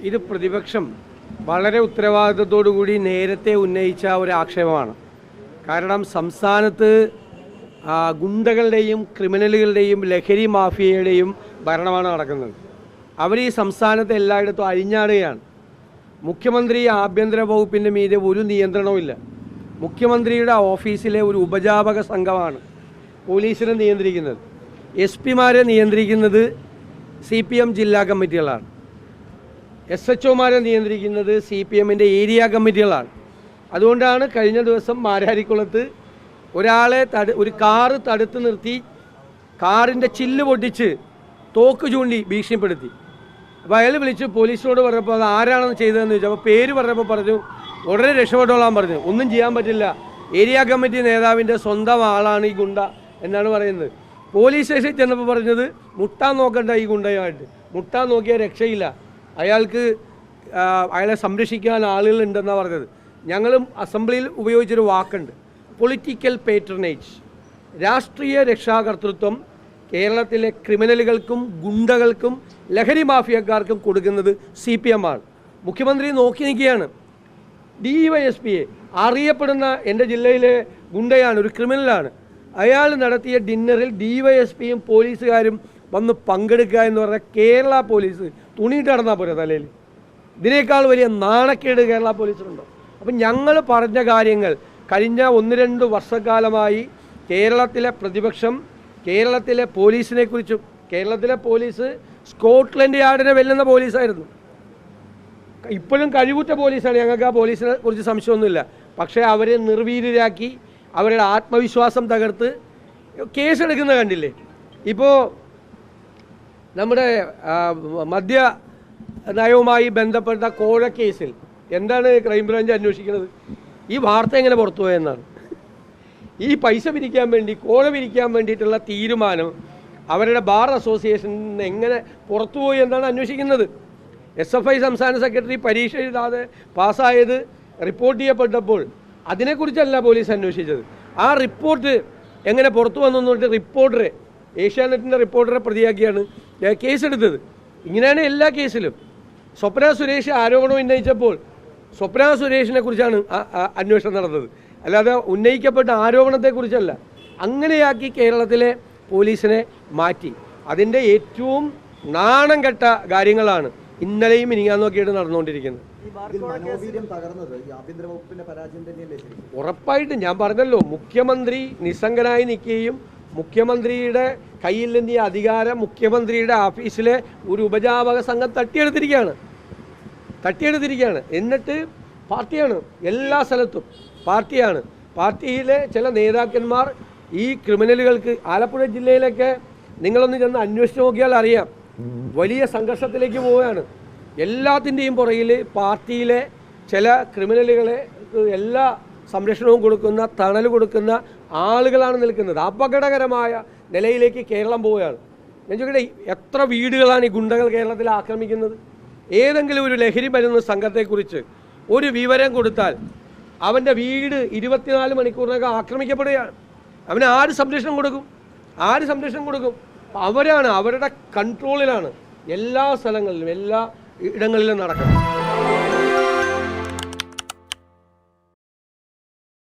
ഇത് പ്രതിപക്ഷം വളരെ ഉത്തരവാദിത്തത്തോടുകൂടി നേരത്തെ ഉന്നയിച്ച ഒരു ആക്ഷേപമാണ്. കാരണം സംസ്ഥാനത്ത് ഗുണ്ടകളുടെയും ക്രിമിനലുകളുടെയും ലഹരി മാഫിയയുടെയും ഭരണമാണ് നടക്കുന്നത്. അവർ ഈ സംസ്ഥാനത്ത് എല്ലായിടത്തും അഴിഞ്ഞാടുകയാണ്. മുഖ്യമന്ത്രി ആഭ്യന്തര വകുപ്പിൻ്റെ മീതെ ഒരു നിയന്ത്രണവുമില്ല. മുഖ്യമന്ത്രിയുടെ ഓഫീസിലെ ഒരു ഉപജാപക സംഘമാണ് പോലീസിനെ നിയന്ത്രിക്കുന്നത്. എസ് പിമാരെ നിയന്ത്രിക്കുന്നത് CPM ജില്ലാ കമ്മിറ്റികളാണ്. SHOമാരെ നിയന്ത്രിക്കുന്നത് CPMൻ്റെ ഏരിയ കമ്മിറ്റികളാണ്. അതുകൊണ്ടാണ് കഴിഞ്ഞ ദിവസം മാരാരിക്കുളത്ത് ഒരാളെ ഒരു കാറ് തടുത്ത് നിർത്തി കാറിൻ്റെ ചില്ല് പൊട്ടിച്ച് തോക്ക് ചൂണ്ടി ഭീഷണിപ്പെടുത്തി. അപ്പോൾ അയാൾ വിളിച്ച് പോലീസിനോട് പറഞ്ഞപ്പോൾ അത് ആരാണെന്ന് ചെയ്തതെന്ന് ചോദിച്ചു. അപ്പോൾ പേര് പറഞ്ഞപ്പോൾ പറഞ്ഞു ഉടനെ രക്ഷപ്പെട്ടോളാൻ പറഞ്ഞു. ഒന്നും ചെയ്യാൻ പറ്റില്ല, ഏരിയ കമ്മിറ്റി നേതാവിൻ്റെ സ്വന്തം ആളാണ് ഈ ഗുണ്ട എന്നാണ് പറയുന്നത്. പോലീസ് സ്റ്റേഷനിൽ ചെന്നപ്പോൾ പറഞ്ഞത് മുട്ടാൻ നോക്കണ്ട ഈ ഗുണ്ടയുമായിട്ട്, മുട്ടാൻ നോക്കിയാൽ രക്ഷയില്ല, അയാളെ സംരക്ഷിക്കാൻ ആളുകളുണ്ടെന്നാണ് പറഞ്ഞത്. ഞങ്ങളും അസംബ്ലിയിൽ ഉപയോഗിച്ചൊരു വാക്കുണ്ട്, പൊളിറ്റിക്കൽ പേട്രണേജ്. രാഷ്ട്രീയ രക്ഷാകർതൃത്വം കേരളത്തിലെ ക്രിമിനലുകൾക്കും ഗുണ്ടകൾക്കും ലഹരി മാഫിയക്കാർക്കും കൊടുക്കുന്നത് CPM ആണ്. മുഖ്യമന്ത്രി നോക്കി നിൽക്കുകയാണ്. DYSPയെ അറിയപ്പെടുന്ന എൻ്റെ ജില്ലയിലെ ഗുണ്ടയാണ്, ഒരു ക്രിമിനലാണ്. അയാൾ നടത്തിയ ഡിന്നറിൽ DYSPയും പോലീസുകാരും വന്ന് പങ്കെടുക്കുക എന്ന് പറഞ്ഞാൽ കേരള പോലീസ് തുണിയിട്ട് നടന്നാൽ പോരെ തലയിൽ. ഇതിനേക്കാൾ വലിയ നാണക്കേട് കേരള പോലീസിനുണ്ടോ? അപ്പം ഞങ്ങൾ പറഞ്ഞ കാര്യങ്ങൾ കഴിഞ്ഞ 1-2 വർഷക്കാലമായി കേരളത്തിലെ പ്രതിപക്ഷം കേരളത്തിലെ പോലീസിനെക്കുറിച്ചും, കേരളത്തിലെ പോലീസ് സ്കോട്ട്ലൻഡ് യാർഡിനെ വെല്ലുന്ന പോലീസായിരുന്നു. ഇപ്പോഴും കഴിവുറ്റ പോലീസാണ്, ഞങ്ങൾക്ക് ആ പോലീസിനെ കുറിച്ച് സംശയമൊന്നുമില്ല. പക്ഷേ അവരെ നിർവീര്യരാക്കി അവരുടെ ആത്മവിശ്വാസം തകർത്ത് കേസെടുക്കുന്ന കണ്ടില്ലേ? ഇപ്പോൾ നമ്മുടെ മദ്യ നയവുമായി ബന്ധപ്പെട്ട കോഴ കേസിൽ എന്താണ് ക്രൈംബ്രാഞ്ച് അന്വേഷിക്കുന്നത്? ഈ വാർത്ത എങ്ങനെ പുറത്തു പോയെന്നാണ്. ഈ പൈസ പിരിക്കാൻ വേണ്ടി, കോഴ പിരിക്കാൻ വേണ്ടിയിട്ടുള്ള തീരുമാനം അവരുടെ ബാർ അസോസിയേഷനിൽ നിന്ന് എങ്ങനെ പുറത്തുപോയി എന്നാണ് അന്വേഷിക്കുന്നത്. SFI സംസ്ഥാന സെക്രട്ടറി പരീക്ഷ എഴുതാതെ പാസ്സായത് റിപ്പോർട്ട് ചെയ്യപ്പെട്ടപ്പോൾ അതിനെക്കുറിച്ചല്ല പോലീസ് അന്വേഷിച്ചത്. ആ റിപ്പോർട്ട് എങ്ങനെ പുറത്തു വന്നു പറഞ്ഞിട്ട് റിപ്പോർട്ടറെ, ഏഷ്യാനെറ്റിൻ്റെ റിപ്പോർട്ടറെ പ്രതിയാക്കിയാണ് കേസെടുത്തത്. ഇങ്ങനെയാണ് എല്ലാ കേസിലും. സ്വപ്ന സുരേഷ് ആരോപണം ഉന്നയിച്ചപ്പോൾ സ്വപ്ന സുരേഷിനെ കുറിച്ചാണ് അന്വേഷണം നടന്നത്, അല്ലാതെ ഉന്നയിക്കപ്പെട്ട ആരോപണത്തെക്കുറിച്ചല്ല. അങ്ങനെയാക്കി കേരളത്തിലെ പോലീസിനെ മാറ്റി. അതിൻ്റെ ഏറ്റവും നാണം കെട്ട കാര്യങ്ങളാണ് ഇന്നലെയും ഇനിങ്ങാന്നൊക്കെയായിട്ട് നടന്നുകൊണ്ടിരിക്കുന്നത്. ഉറപ്പായിട്ടും ഞാൻ പറഞ്ഞല്ലോ, മുഖ്യമന്ത്രി നിസ്സംഗനായി നിൽക്കുകയും മുഖ്യമന്ത്രിയുടെ കയ്യിൽ നിന്ന് ഈ അധികാരം മുഖ്യമന്ത്രിയുടെ ഓഫീസിലെ ഒരു ഉപജാപക സംഘം തട്ടിയെടുത്തിരിക്കുകയാണ്. എന്നിട്ട് പാർട്ടിയാണ്, എല്ലാ സ്ഥലത്തും പാർട്ടിയാണ്. പാർട്ടിയിലെ ചില നേതാക്കന്മാർ ഈ ക്രിമിനലുകൾക്ക്, ആലപ്പുഴ ജില്ലയിലൊക്കെ നിങ്ങളൊന്ന് ചെന്ന് അന്വേഷിച്ച് നോക്കിയാൽ അറിയാം, വലിയ സംഘർഷത്തിലേക്ക് പോവുകയാണ്. എല്ലാത്തിൻ്റെയും പുറകിൽ പാർട്ടിയിലെ ചില ക്രിമിനലുകളെ എല്ലാ സംരക്ഷണവും കൊടുക്കുന്ന, തണൽ കൊടുക്കുന്ന ആളുകളാണ് നിൽക്കുന്നത്. അപകടകരമായ നിലയിലേക്ക് കേരളം പോവുകയാണ്. ഞാൻ ചോദിക്കട്ടെ, എത്ര വീടുകളാണ് ഈ ഗുണ്ടകൾ കേരളത്തിൽ ആക്രമിക്കുന്നത്? ഏതെങ്കിലും ഒരു ലഹരി മരുന്ന് സംഘത്തെക്കുറിച്ച് ഒരു വിവരം കൊടുത്താൽ അവൻ്റെ വീട് 24 മണിക്കൂറിനകം ആക്രമിക്കപ്പെടുകയാണ്. അവന് ആര് സംരക്ഷണം കൊടുക്കും? അവരാണ്, അവരുടെ കൺട്രോളിലാണ് എല്ലാ സ്ഥലങ്ങളിലും, എല്ലാ ഇടങ്ങളിലും നടക്കുന്നത്.